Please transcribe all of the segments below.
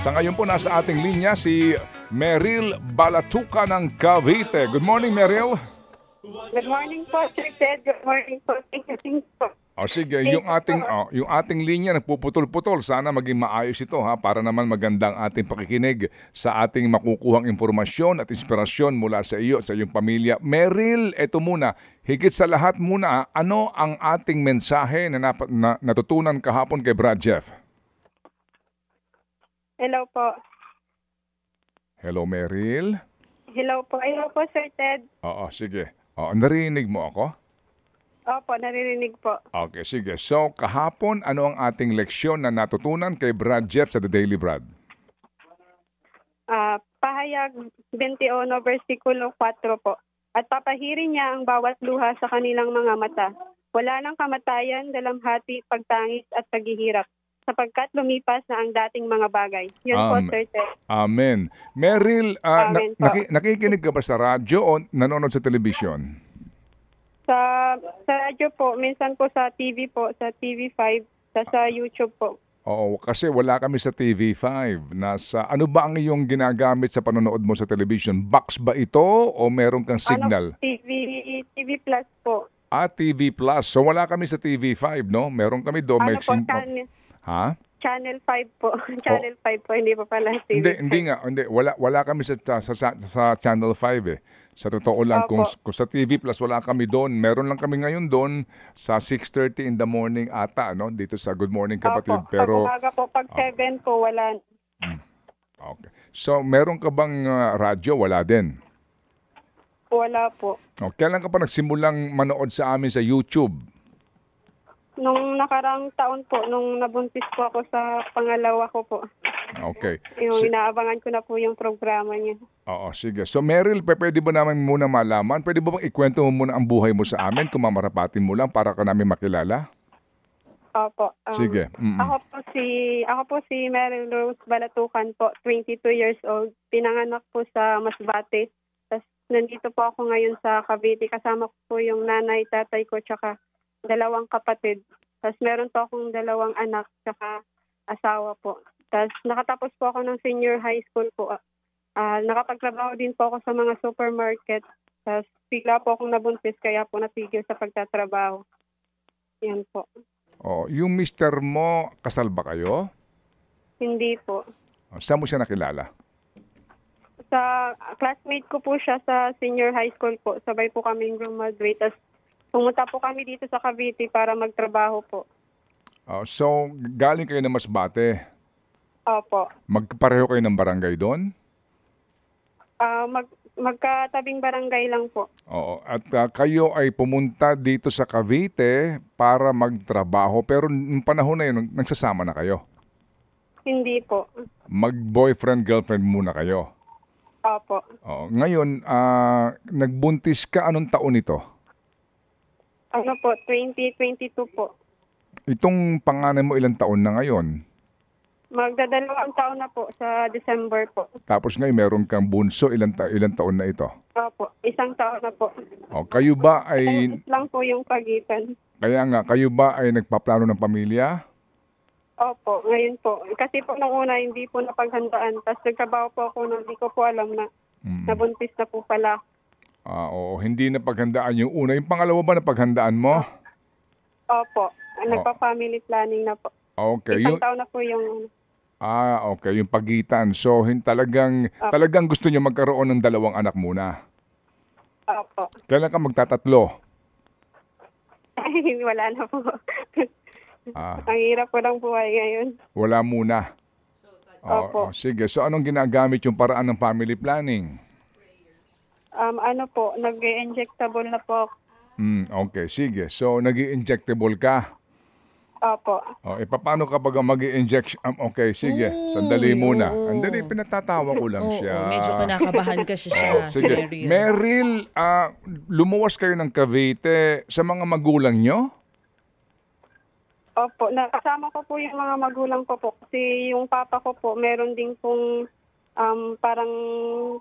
Sa ngayon po nasa ating linya si Meryl Balatuca ng Cavite. Good morning, Meryl. Good morning po, Sir Ted. Good morning po. Thank you po. O sige, yung ating linya nagpuputol-putol. Sana maging maayos ito ha para naman magandang ating pakikinig sa ating makukuhang informasyon at inspirasyon mula sa iyo, sa iyong pamilya. Meryl, eto muna, higit sa lahat muna, ano ang ating mensahe na natutunan kahapon kay Brad Jeff? Hello po. Hello, Meryl. Hello po, Sir Ted. Oo, sige. Narinig mo ako? Opo, naririnig po. Okay, sige. So, kahapon, ano ang ating leksyon na natutunan kay Brad Jeff sa The Daily Brad? Pahayag 21, versikulo 4 po. At papahirin niya ang bawat luha sa kanilang mga mata. Wala nang kamatayan, dalamhati, pagtangis at paghihirap, sapagkat lumipas na ang dating mga bagay. Yun po, Sir Ted. Amen. Meryl, Amen nakikinig ka ba sa radyo o nanonood sa telebisyon? Sa radyo po, minsan po sa TV po, sa TV5, sa YouTube po. Oo, kasi wala kami sa TV5. Ano ba ang iyong ginagamit sa panonood mo sa television? Box ba ito o meron kang signal? TV Plus po. TV Plus. So wala kami sa TV5, no? Meron kami do. Ha? Channel 5 po. Channel 5 po, hindi pa pala TV5. Hindi. Wala kami sa Channel 5 eh. Sa totoo lang, kung sa TV Plus wala kami doon. Meron lang kami ngayon doon sa 6:30 in the morning ata, no? Dito sa Good Morning Kapatid. Pero pag umaga po, pag 7 po, wala. Okay. So, meron ka bang radyo? Wala din? Wala po. Kailan ka pa nagsimulang manood sa amin sa YouTube? Nung nakarang taon po, nung nabuntis po ako sa pangalawa ko po. Okay. Inaabangan ko na po yung programa niya. Oo, sige. So Meryl, pwede ba namin muna malaman? Pwede ba bang ikwento mo muna ang buhay mo sa amin kung mamarapatin mo lang para ka namin makilala? Opo. Sige. Ako po si Meryl Rose Balatucan po, 22 years old. Pinanganak po sa Masbate. Tapos nandito po ako ngayon sa Cavite. Kasama ko po yung nanay, tatay ko, tsaka 2 kapatid. Tapos meron po akong 2 anak, tsaka asawa po. Tapos nakatapos po ako ng senior high school po. Nakapagtrabaho din po ako sa mga supermarket. Tapos bigla po akong nabuntis, kaya po natigil sa pagtatrabaho. Yan po. Yung mister mo, kasal ba kayo? Hindi po. Saan mo siya nakilala? Sa classmate ko po siya sa senior high school po. Sabay po kaming graduate. Tapos pumunta po kami dito sa Cavite para magtrabaho po. So, galing kayo ng Masbate? Opo. Magpareho kayo ng barangay doon? Magkatabing barangay lang po. Oo. At kayo ay pumunta dito sa Cavite para magtrabaho. Pero nung panahon na yun, nagsasama na kayo? Hindi po. Mag-boyfriend, girlfriend muna kayo? Opo. Ngayon, nagbuntis ka, anong taon ito? 2022 po. Itong panganay mo ilang taon na ngayon? Magdadalawang taon na po sa December po. Tapos ngayon meron kang bunso, ilang taon na ito? Opo, 1 taon na po. Kayo ba ay... lang po yung pagitan. Kaya nga, kayo ba ay nagpaplano ng pamilya? Opo, ngayon po. Kasi po nung una hindi po napaghandaan. Tapos nagtrabaho po ako nung hindi ko po alam na nabuntis na po pala. Hindi napaghandaan yung una. Yung pangalawa ba napaghandaan mo? Opo, nagpa-family planning na po. Okay. 1 taon na po yung... okay. Yung pagitan. So, talagang gusto niyo magkaroon ng 2 anak muna? Opo. Kailan ka magtatatlo? Wala na po. Ang hirap po ng buhay ngayon. Wala muna? Opo. Sige. So, anong ginagamit yung paraan ng family planning? Nag-injectable na po ako. Okay, sige. So, nag-i-injectable ka? Opo. Paano kapag mag-i-injection? Okay, sige. Sandali muna. Andali, pinatatawa ko lang siya. Medyo kinakabahan kasi siya, sige. Meryl, lumuwas kayo ng Cavite sa mga magulang nyo? Opo. Nakasama ko po yung mga magulang ko po. Kasi yung papa ko po, meron din pong parang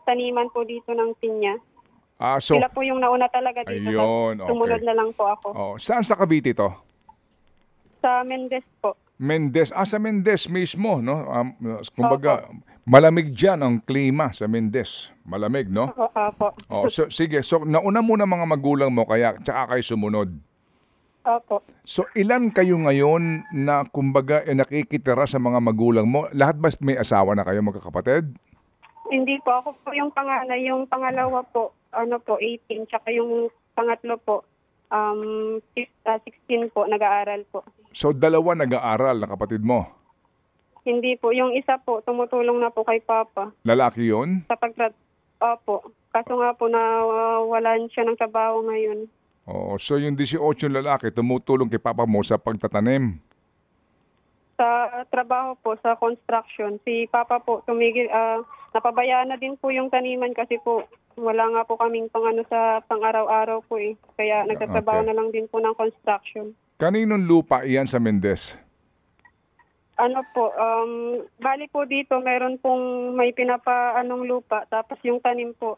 taniman po dito ng pinya. Sila po yung nauna talaga dito. Ayun, Sumunod na lang po ako. Saan sa Cavite to? Sa Mendez po. Mendez. Sa Mendez mismo, no? Kumbaga, malamig dyan ang klima sa Mendez. Malamig, no? Opo. So, sige. So, nauna muna mga magulang mo, kaya tsaka kayo sumunod. Opo. So, ilan kayo ngayon na, kumbaga, nakikitira sa mga magulang mo? Lahat ba may asawa na kayo, magkakapatid? Hindi po. Ako po yung panganay. Yung pangalawa po, 18. Tsaka yung pangatlo po, 16 po, nag-aaral po. So, dalawa nag-aaral na kapatid mo? Hindi po. Yung isa po, tumutulong na po kay Papa. Lalaki yun? Sa Opo. Kaso nga po na wala siya ng trabaho ngayon. So yung 18 lalaki, tumutulong kay Papa mo sa pagtatanim? Sa trabaho po, sa construction. Si Papa po, tumigil, napabayaan na din po yung taniman kasi po, wala nga po kaming sa pang-araw-araw po eh. Kaya nagtatrabaho na lang din po ng construction. Kaninong lupa iyan sa Mendez? Bali po dito, meron pong may lupa. Tapos yung tanim po,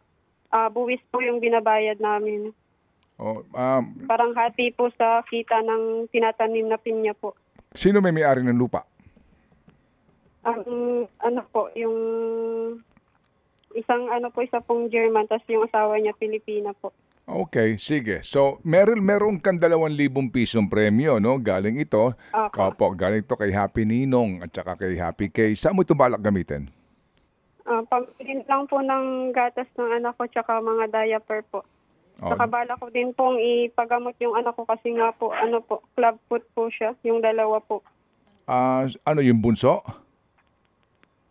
buwis po yung binabayad namin. Parang hati po sa kita ng tinatanim na pinya po. Sino may-ari ng lupa? Yung isa pong German, tapos yung asawa niya Pilipina po. Okay, sige. So, meron kang 2,000 pisong premyo, no? Galing ito. Opo, galing ito kay Happy Ninong at saka kay Happy Kay. Saan mo ito balak gamitin? Pamilin lang po ng gatas ng anak ko tsaka mga diaper po. Saka bala ko din pong ipagamot yung anak ko kasi nga po, club foot po siya, yung dalawa po. Yung bunso?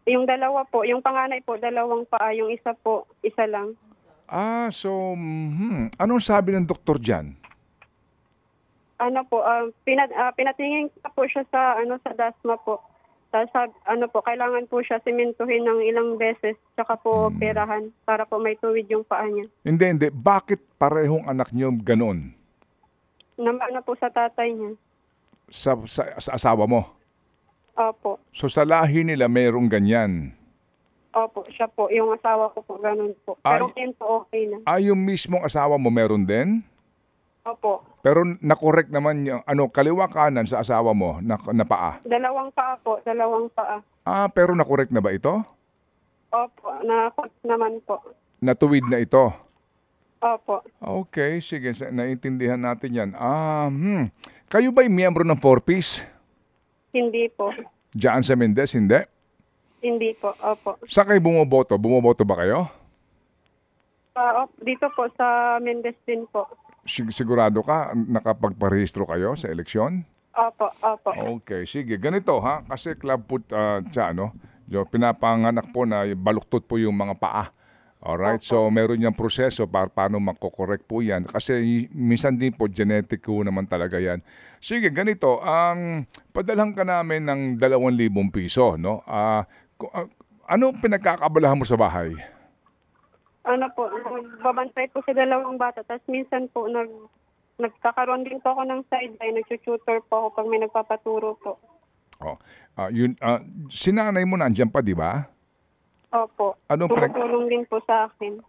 Yung dalawa po, yung panganay po, 2 paa, yung isa po, isa lang. Anong sabi ng doktor dyan? Pinatingin po siya sa dasma po. Tapos kailangan po siya simentuhin ng ilang beses tsaka po operahan para po may tuwid yung paa niya. Hindi. Bakit parehong anak niyo ganoon? Po sa tatay niya. Sa asawa mo? Opo. So sa lahi nila mayroong ganyan? Opo, siya po. Yung asawa ko po, ganun po. Pero yun po okay na. Yung mismong asawa mo meron din? Opo. Pero nakorek naman yung kaliwa kanan sa asawa mo na paa? 2 paa po, 2 paa. Pero nakorek na ba ito? Opo, naman po. Natuwid na ito? Opo. Okay, sige. Naintindihan natin yan. Kayo ba'y miyembro ng 4Ps? Hindi po. Diyan sa Mendez, hindi? Hindi po, opo. Saan kayo bumoboto? Bumoboto ba kayo? Dito po sa Mendez din po. Sigurado ka nakapagparehistro kayo sa eleksyon? Opo. Okay, sige. Ganito ha, kasi club put pinapanganak po na baluktot po yung mga paa. Alright, so meron niyang proseso para paano makokorek po yan. Kasi minsan din po genetic ko naman talaga yan. Sige, ganito, padalhan ka namin ng 2,000 piso, no? Ano pinagkakabalahan mo sa bahay? Babantay po sa 2 bata. Tapos minsan po, nagkakaroon din po ako ng sideline. Nag-tutor po ako pag may nagpapaturo po. Sinanay mo nandiyan pa, di ba? Opo. Tumutulong din po sa akin.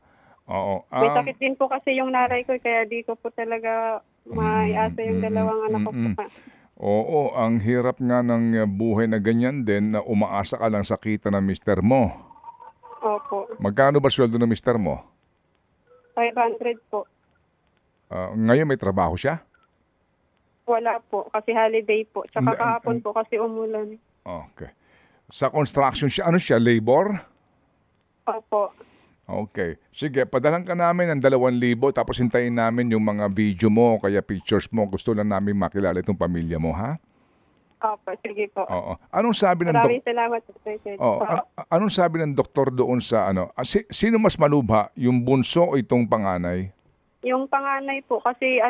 Oo. May sakit din po kasi yung nanay ko, kaya di ko po talaga maiasa yung 2 anak ko po. Oo, ang hirap nga ng buhay na ganyan din na umaasa ka lang sa kita ng mister mo. Opo. Magkano ba sweldo ng mister mo? 500 po. Ngayon may trabaho siya? Wala po, kasi holiday po. Tsaka kahapon po kasi umulan. Okay. Sa construction siya, labor? Opo. Okay. Sige, padalhan ka namin ng 2,000 tapos hintayin namin yung mga video mo kaya pictures mo. Gusto lang namin makilala itong pamilya mo, ha? Opo, sige po. Oo. Anong sabi ng Maraming salamat, Sir. Anong sabi ng doktor doon sa sino mas malubha, yung bunso o itong panganay? Yung panganay po, kasi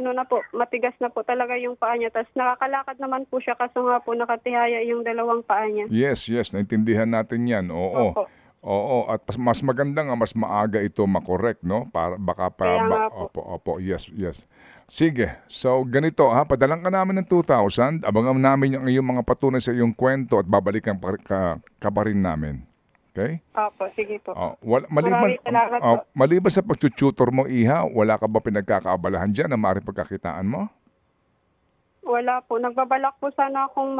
matigas na po talaga yung paa niya. Tapos nakakalakad naman po siya, kaso nga po nakatihaya yung 2 paa niya. Yes, naintindihan natin yan. Oo. Opo. Oo, at mas maganda nga, mas maaga ito makorek, no? Para baka pa, opo, yes. Sige, so ganito ha, padalang ka namin ng 2,000, abangan namin yung iyong mga patunay sa iyong kwento at babalikan ka pa rin namin. Okay? Opo, sige po. Maliban sa pagtututor mo, Iha, wala ka ba pinagkakaabalahan dyan na maaaring pagkakitaan mo? Wala po. Nagbabalak po sana akong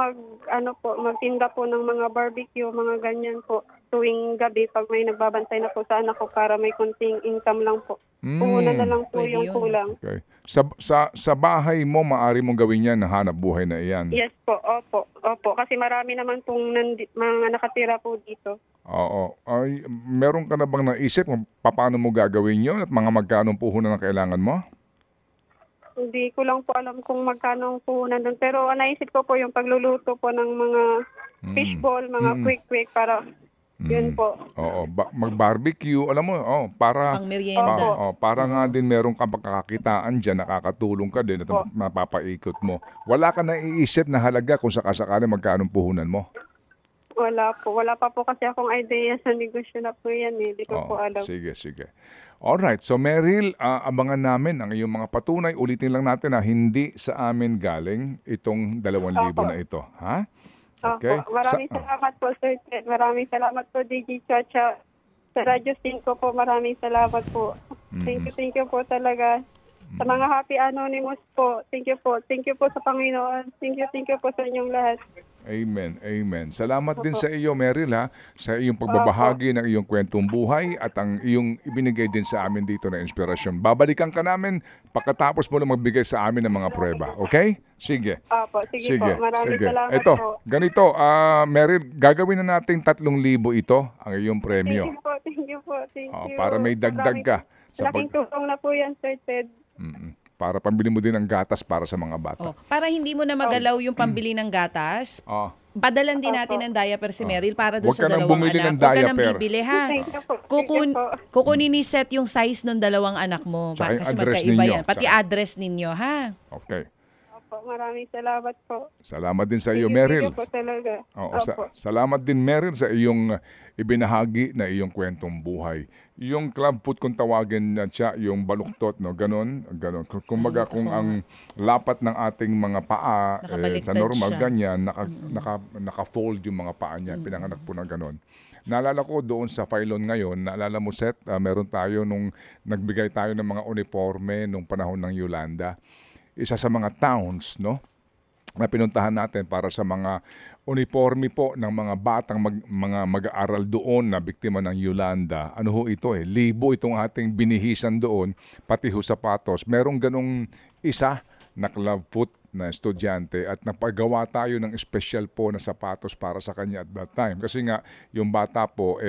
magtinda po ng mga barbecue, mga ganyan po. Tuwing gabi pag may nagbabantay na po sa anak ko para may konting income lang po. Puhunan na lang po Pwede yung yun. kulang. Okay. Sa bahay mo, maaari mong gawin yan, hanap buhay na iyan. Yes po, opo. Opo, kasi marami naman pong mga nakatira po dito. Oo. Ay, meron ka na bang naisip kung paano mo gagawin yun at mga magkano puhunan ang kailangan mo? Hindi ko lang po alam kung magkano ang puhunan doon. Pero naisip ko po yung pagluluto po ng mga fishball, mga quick para yun po. Oo, mag-barbecue, alam mo, para Pang merienda. para nga din meron kang pagkakakitaan diyan, nakakatulong ka din at mapapaikot mo. Wala ka na iisip na halaga kung sakasakali magkano puhunan mo? Wala po. Wala pa po kasi akong idea sa negosyo na po yan eh. Hindi ko po alam. Sige. Alright, so Meryl, abangan namin ang iyong mga patunay. Ulitin lang natin na hindi sa amin galing itong 2,000 na ito. Ha? Okay. Opo. Maraming salamat po, Sir Ted. Maraming salamat po, DJ Chacha. Sa Radyo 5 po, maraming salamat po. Thank you po talaga. Sa mga Happy Anonymous po, thank you po. Thank you po sa Panginoon. Thank you po sa inyong lahat. Amen. Salamat din sa iyo, Meryl, ha, sa iyong pagbabahagi ng iyong kwentong buhay at ang iyong ibinigay din sa amin dito na inspirasyon. Babalikan ka namin pagkatapos mo na magbigay sa amin ng mga prueba. Okay? Sige. Opo, sige po. Maraming salamat Ito, po. ganito, Meryl, gagawin na natin 3,000 ito ang iyong premyo. Thank you po. Para may dagdag ka. Malaking tulong na po yan, Sir Ted. Para pambili mo din ng gatas para sa mga bata. Para hindi mo na magalaw yung pambili ng gatas, padalan din natin ng diaper si Meryl para doon Huwag sa ka nang dalawang bumili anak. ng Huwag ka nang diaper. bibili, ha? Thank you po. Kukunin ni Seth yung size ng dalawang anak mo. Tsaka yung Kasi address magkaiba ninyo. yan. Pati address ninyo, ha? Okay. Opo, maraming salamat po. Salamat din sa iyo, Thank Meryl. you po talaga. Oo, Opo. salamat din, Meryl, sa iyong ibinahagi na iyong kwentong buhay. Yung club foot kung tawagin na siya, yung baluktot, no? Ganon. Kumbaga kung ang lapat ng ating mga paa sa Nakabaliktad normal, siya. ganyan, naka-fold yung mga paa niya. Pinanganak po na ganon. Naalala ko doon sa Phylon ngayon, naalala mo, Seth, meron tayo nung nagbigay tayo ng mga uniforme nung panahon ng Yolanda. Isa sa mga towns, no, na pinuntahan natin para sa mga uniforme po ng mga batang mga mag-aaral doon na biktima ng Yolanda. Ano ho ito libo itong ating binihisan doon, pati ho sapatos. Merong ganong isa na clubfoot na estudyante at napagawa tayo ng special po na sapatos para sa kanya at that time. Kasi nga, yung bata po,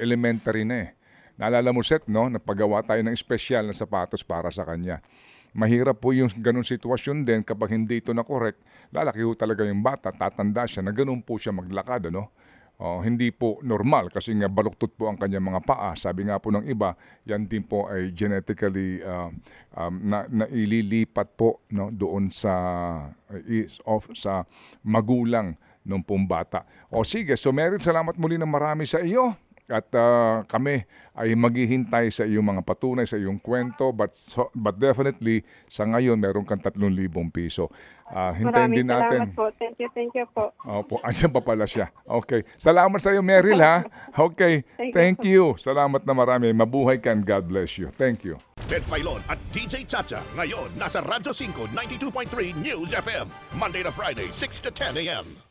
elementary na eh. Naalala mo, Seth, no? Napagawa tayo ng special na sapatos para sa kanya. Mahirap po yung ganun sitwasyon din kapag hindi ito na correct. Lalaki ho talaga yung bata, tatanda siya, na ganun po siya maglakad, ano? Hindi po normal kasi nga baluktot po ang kanyang mga paa. Sabi nga po ng iba, yan din po ay genetically naililipat po, no, doon sa magulang ng pong bata. Sige, so Meryl, salamat muli ng marami sa iyo. At kami ay maghihintay sa iyong mga patunay, sa iyong kwento. But definitely, sa ngayon, meron kang 3,000 piso. Hintayin din natin. Maraming salamat po. Thank you po. Opo, andyan pa pala siya. Okay. Salamat sa iyo, Meryl, ha? Okay. Thank you. Salamat na marami. Mabuhay ka and God bless you. Thank you. Ted Filon at DJ Chacha. Ngayon, nasa Radyo 5, 92.3 News FM. Monday to Friday, 6 to 10 a.m.